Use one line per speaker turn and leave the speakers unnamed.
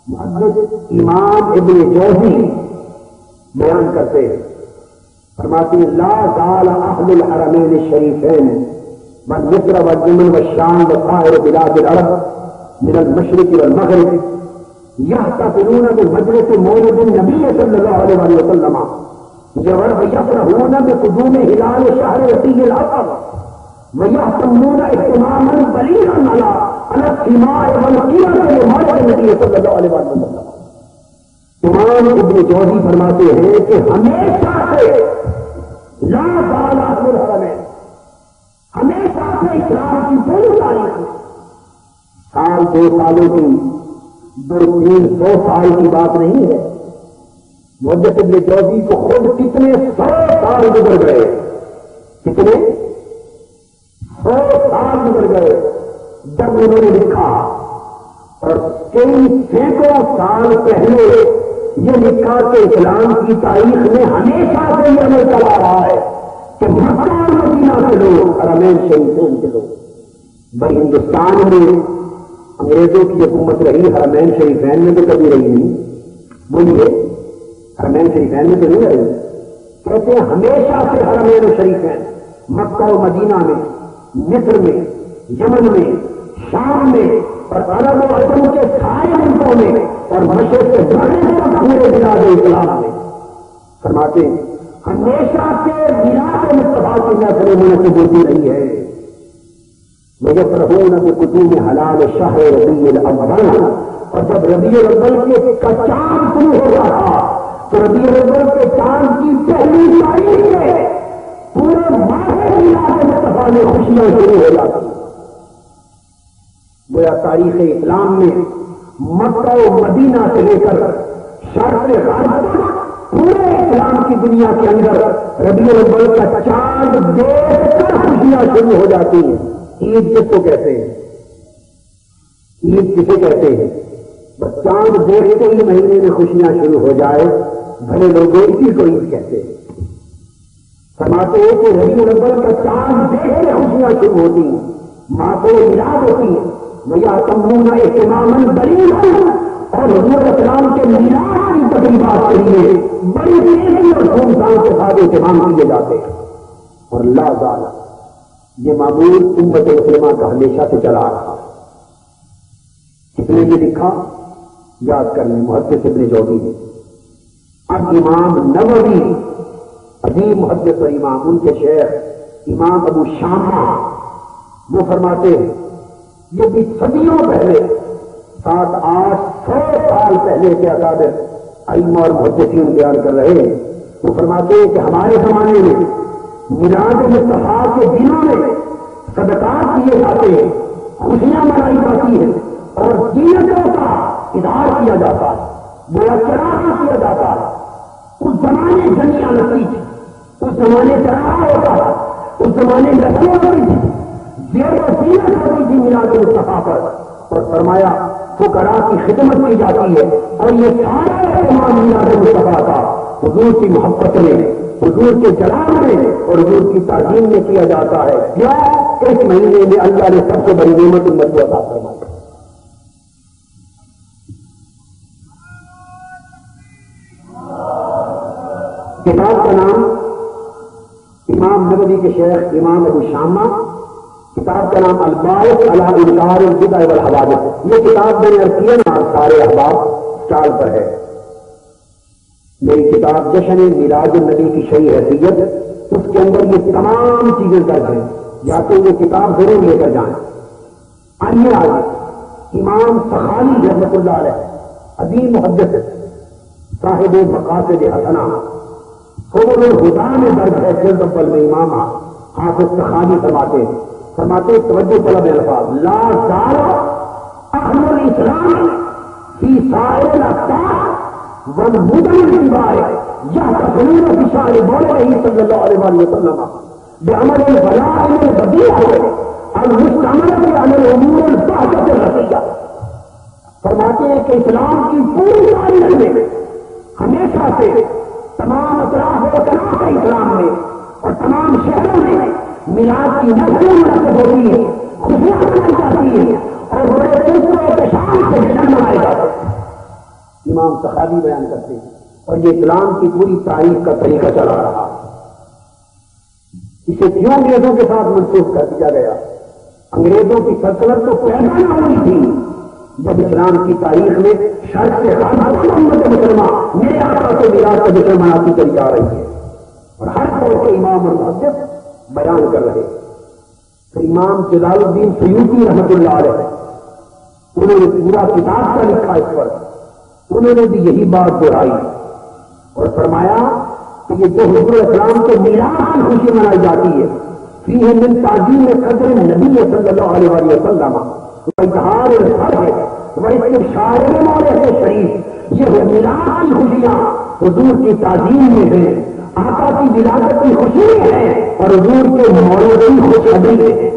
محدث امام ابن جوزی بیان کرتے ہیں، فرماتے ہیں لا زال اہل الحرمین الشریفین والمصر والجمن والشام وسائر بلاد العرب من المشرق والمغرب يحتفلون بمجلس مولد النبي صلى الله عليه وسلم ويفرحون بقدوم هلال شهر ربيع الاول ويهتمون اهتماما بليغا على السماع والقيام بمولد النبي صلى الله عليه وسلم. امام ابن جوزی فرماتے ہیں کہ ہمیشہ سے لا زال اہل الحرمین، ہمیشہ سے اسلام کی پوری تاریخ میں، سال 2 سالوں کی 200-300 سال کی بات نہیں ہے. محدث ابن جوزی کو خود کتنے 100 سال گزر گئے، کتنے 100 سال گزر گئے جب انہوں نے لکھا، اور کئی سینکڑوں سال پہلے یہ لکھا کہ اسلام کی تاریخ میں ہمیشہ سے یہ عمل چلا رہا ہے کہ مکہ اور مدینہ کے لوگ، حرمین شریفین کے لوگ. بھائی ہندوستان میں انگریزوں کی حکومت رہی، حرمین شریفین میں تو کبھی رہی نہیں. بولیے حرمین شریفین میں تو نہیں رہی. کہتے ہیں ہمیشہ سے حرمین شریفین مکہ و مدینہ میں، مصر میں، یمن میں، شام میں اور عرب و عجم کے سارے ملکوں میں اور مشرق سے مغرب تک پورے بلاد اسلام میں. فرماتے ہیں ہمیشہ سے میلاد مصطفیٰ کی محفلیں منعقد ہوتی رہی ہے. ویفرحون بقدوم حلال شہر ربیع الاول، اور جب ربیع الاول کا چاند شروع ہو رہا تو ربیع الاول کے چاند کی پہلی تاریخ میں پورے ماہ میلاد مصطفیٰ میں خوشیاں شروع ہو جاتی. گویا تاریخ اسلام میں مکہ و مدینہ سے لے کر شرق غرب پورے اسلام کی دنیا کے اندر ربیع الاول کا چاند دیکھ کر خوشیاں شروع ہو جاتی ہیں. عید کس کو کہتے ہیں؟ عید کسے کہتے ہیں؟ بس چاند دیکھتے ہی مہینے میں خوشیاں شروع ہو جائے، بھلے لوگ اسی کو عید کہتے ہیں. فرماتے ہیں کہ ربیع الاول کا چاند دیکھ کے خوشیاں شروع ہوتی ہیں، ماں کو میلاد ہوتی ہے. وَيَأْتَمُونَ اهْتِمَامًا بَلِيغًا، اور حضور اسلام کے میلاد کی تقریبات کے لیے بڑی تیزی اور دھوم دھام کے ساتھ اہتمام کیے جاتے ہیں. اور لا زال یہ معمول امت مسلمہ کا ہمیشہ سے چلا آ رہا ہے. کتنے نے لکھا یاد کر لیں، محدث ابن جوزی نے. اب امام نووی عظیم محدث اور امام، ان کے شیخ امام ابو شامہ وہ فرماتے ہیں یہ بھی صدیوں پہلے 700-800 سال پہلے کے اکابر ائمہ اور محدثین بیان کر رہے ہیں. وہ فرماتے ہیں کہ ہمارے زمانے میں میلاد مصطفیٰ کے دنوں میں صدقات دیے جاتے ہیں، خوشیاں منائی جاتی ہیں اور زینتوں کا اظہار کیا جاتا ہے، گویا چراغا کیا جاتا ہے. اس زمانے جنیاں لگتی تھی، اس زمانے چراغا ہوتا تھا، اس زمانے لکڑیاں ہوتی تھی، زیر و زینت ہوتی تھی میلاد مصطفیٰ پر. اور فرمایا فقراء کی خدمت کی جاتی ہے، اور یہ سارا اہتمام میلاد مصطفیٰ کا حضور کی محبت میں، حضور کے جلال میں اور حضور کی تعظیم میں کیا جاتا ہے. کیا اس مہینے میں اللہ نے سب سے بڑی نعمت امت کو عطا فرمائی. کتاب کا نام امام نووی کے شیخ امام ابو شامہ، کتاب کا نام الباعث علی انکار البدع والحوادث. یہ کتاب میں نے ارکین سارے احباب اسٹال پر ہے. میری کتاب جشن میلاد النبی کی شرعی حیثیت، اس کے اندر یہ تمام چیزیں درج ہیں، یا تو یہ کتاب ضرور لے کر جائیں. آئیے آج امام سخاوی رحمۃ اللہ علیہ عظیم محدث صاحب مقاصد حسنہ سبل الہدی میں درج ہے. جلد اول میں امام حافظ سخاوی فرماتے توجہ طلب الفاظ لا زال اہل الاسلام فی سائر الاقطار والمدن البائع یحتفلون بشأن مولده صلی اللہ علیہ وسلم بعمل البلاء البدیع المستعملة علی الامور الباحثة الرسیہ. فرماتے ہیں کہ اسلام کی پوری تاریخ میں ہمیشہ سے تمام اطراف و اطراف اسلام میں اور تمام شہروں میں میلاد کی محفل منعقد ہوتی ہے، خوشیاں منائی جاتی ہیں اور بڑے خوشی و احتشام سے جشن منائے جاتے ہیں. امام سخاوی بیان کرتے ہیں، اور یہ اسلام کی پوری تاریخ کا طریقہ چلا رہا ہے۔ اسے کیوں انگریزوں کے ساتھ منسوخ کر دیا گیا؟ انگریزوں کی سلطنت تو پیدا نہ ہوئی تھی جب اسلام کی تاریخ میں شرط سے امت مسلمہ میرے آقا کے میراث کا جشن مناتی چلی جا رہی ہے، اور ہر طور کے امام اور محدث بیان کر رہے ہیں۔ پھر امام جلال الدین سیوطی رحمۃ اللہ علیہ انہوں نے پورا کتاب کا لکھا اس پر، انہوں نے بھی یہی بات دہرائی اور فرمایا کہ یہ جو حضور اسلام کے میراث کی خوشی منائی جاتی ہے، فیہ من تعظیم قدر نبی صلی اللہ علیہ وسلم اظہار الفرح و استبشار مولد شریف، یہ میراث کی خوشیاں حضور کی تعظیم میں ہیں، آقا کی ولادت کی خوشی ہے اور حضور کے مولد کی خوشخبری ہے۔